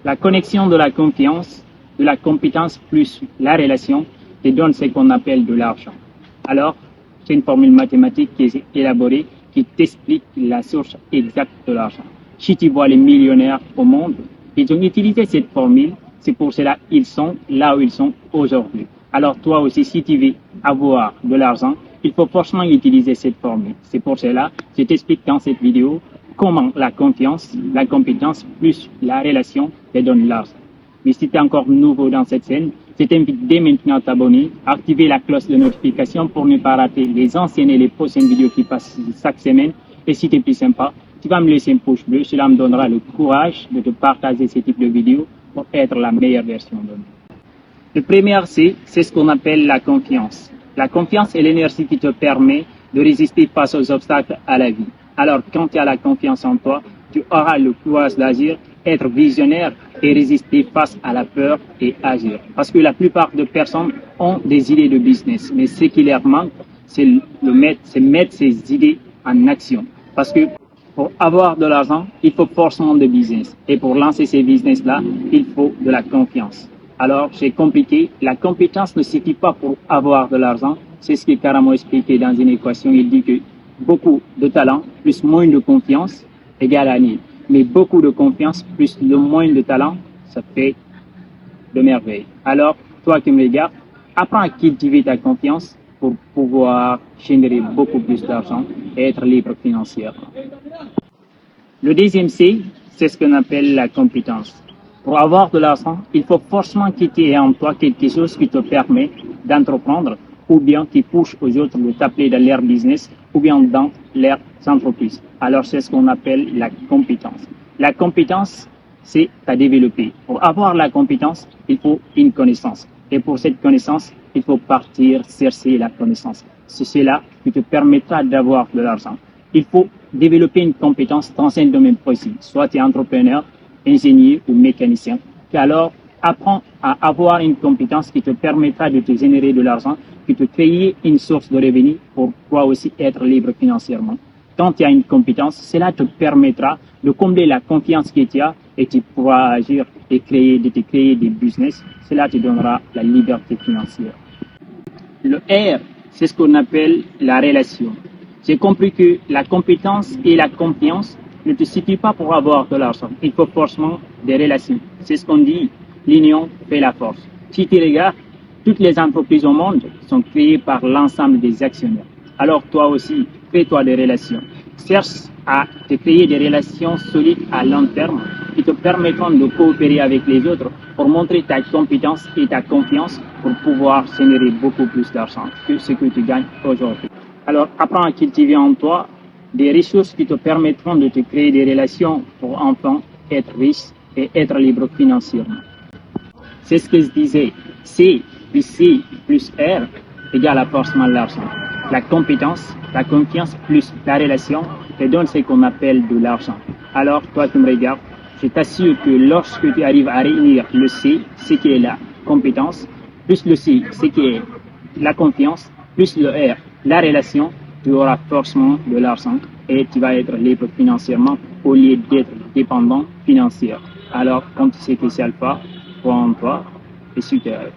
La connexion de la confiance, de la compétence plus la relation te donne ce qu'on appelle de l'argent. Alors, c'est une formule mathématique qui est élaborée qui t'explique la source exacte de l'argent. Si tu vois les millionnaires au monde, ils ont utilisé cette formule, c'est pour cela qu'ils sont là où ils sont aujourd'hui. Alors toi aussi, si tu veux avoir de l'argent, il faut forcément utiliser cette formule. C'est pour cela que je t'explique dans cette vidéo comment la confiance, la compétence plus la relation te donne l'argent. Mais si tu es encore nouveau dans cette chaîne, je t'invite dès maintenant à t'abonner, à activer la cloche de notification pour ne pas rater les anciennes et les prochaines vidéos qui passent chaque semaine. Et si tu es plus sympa, tu vas me laisser un pouce bleu, cela me donnera le courage de te partager ce type de vidéos pour être la meilleure version de nous. Le premier C, c'est ce qu'on appelle la confiance. La confiance est l'énergie qui te permet de résister face aux obstacles à la vie. Alors, quand tu as la confiance en toi, tu auras le courage d'agir, être visionnaire et résister face à la peur et agir. Parce que la plupart des personnes ont des idées de business, mais ce qui leur manque, c'est mettre ces idées en action. Parce que pour avoir de l'argent, il faut forcément de business. Et pour lancer ces business-là, il faut de la confiance. Alors, c'est compliqué. La compétence ne suffit pas pour avoir de l'argent. C'est ce que Karamo expliqué dans une équation. Il dit que beaucoup de talent plus moins de confiance égale à nul. Mais beaucoup de confiance plus le moins de talent, ça fait de merveilles. Alors, toi qui me regardes, apprends à cultiver ta confiance pour pouvoir générer beaucoup plus d'argent et être libre financièrement. Le deuxième C, c'est ce qu'on appelle la compétence. Pour avoir de l'argent, il faut forcément qu'il y ait en toi quelque chose qui te permet d'entreprendre ou bien qui pousse aux autres de t'appeler dans leur business ou bien dans leurs entreprises. Alors, c'est ce qu'on appelle la compétence. La compétence, c'est à développer. Pour avoir la compétence, il faut une connaissance. Et pour cette connaissance, il faut partir chercher la connaissance. C'est cela qui te permettra d'avoir de l'argent. Il faut développer une compétence dans un domaine précis. Soit tu es entrepreneur, ingénieur ou mécanicien. Et alors, apprends à avoir une compétence qui te permettra de te générer de l'argent, qui te créer une source de revenus pour toi aussi être libre financièrement. Quand tu as une compétence, cela te permettra de combler la confiance que tu as et tu pourras agir et te créer des business. Cela te donnera la liberté financière. Le R, c'est ce qu'on appelle la relation. J'ai compris que la compétence et la confiance ne te suffit pas pour avoir de l'argent. Il faut forcément des relations. C'est ce qu'on dit, l'union fait la force. Si tu regardes, toutes les entreprises au monde sont créées par l'ensemble des actionnaires. Alors toi aussi, fais-toi des relations. Cherche à te créer des relations solides à long terme qui te permettront de coopérer avec les autres pour montrer ta compétence et ta confiance pour pouvoir générer beaucoup plus d'argent que ce que tu gagnes aujourd'hui. Alors apprends à cultiver en toi des ressources qui te permettront de te créer des relations pour enfin être riche et être libre financièrement. C'est ce que je disais, C plus R égale à forcément l'argent. La compétence, la confiance plus la relation te donne ce qu'on appelle de l'argent. Alors, toi qui me regardes, je t'assure que lorsque tu arrives à réunir le C, ce qui est la compétence, plus le C, ce qui est la confiance, plus le R, la relation, tu auras forcément de l'argent et tu vas être libre financièrement au lieu d'être dépendant financier. Alors, comme tu sais que c'est alpha, crois en toi et super.